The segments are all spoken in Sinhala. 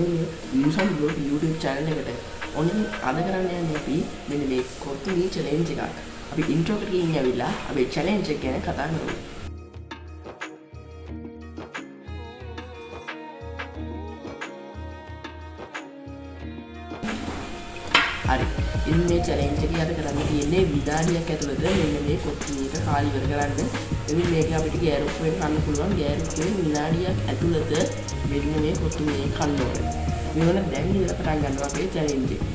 අනුන්ගේ Musan Vlog YouTube channel එකට. ඔන්න අද කරන්න යන්නේ අපි මෙන්න මේ කොත්තුමී challenge එකක්. අපි intro එකට ගිහින් ඇවිල්ලා අපි challenge එක ගැන කතා කරමු. හරි. ඉතින් මේ challenge එක යට කරන්න තියෙන්නේ විනාඩියක් ඇතුළත මෙන්න මේ කොත්තුමීට කාලි ඉවර කරන්න. ඉතින් මේක අපිට ගෑරුප්පුවෙන් කන්න පුළුවන්. ගෑරුප්පුවෙන් විනාඩියක් ඇතුළත මෙන්න මේ කොත්තුමී කන්න ඕනේ. මේවල දැන් ඉඳලා පටන් ගන්නවා අපේ challenge එක.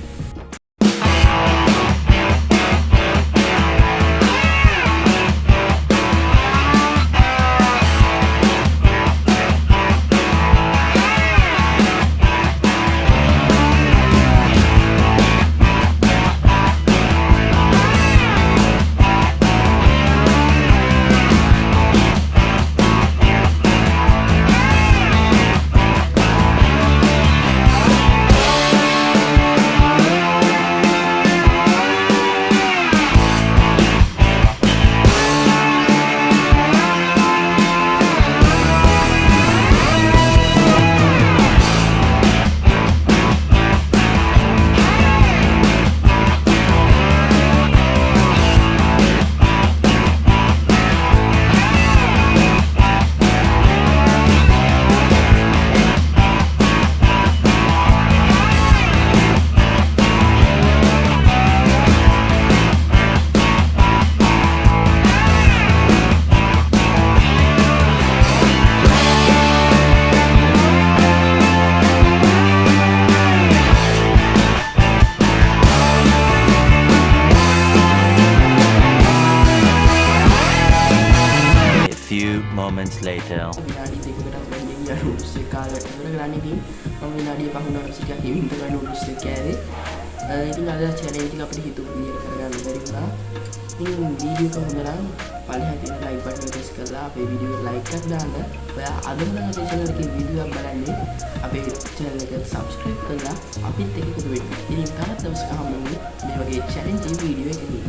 Moments later. විනාඩි දෙකකට අපි මේ නූඩ්ස් එක කාලයට ඉවර කරන්න ඉතින් මම විනාඩිය පහුනට ටිකක් හිමින් තමයි නූඩ්ස් එක කෑවේ. ඉතින් අද challenge එක අපිට හිතුව විදියට කරගන්න බැරි වුණා. ඉතින් වීඩියෝ එක හොඳ නම් පල්ලෙහා තියෙන like button එක press කරලා අපේ වීඩියෝ එක like එකක් දාන්න. ඔයා අදම නම් අපේ channel එකේ වීඩියෝ එකක් බලන්නේ අපේ channel එක subscribe කරලා අපිත් එක්ක එකතු වෙන්න. ඉතින් තවත් දවසක හම්බෙමු මේ වගේ challenge වීඩියෝ එකකින්.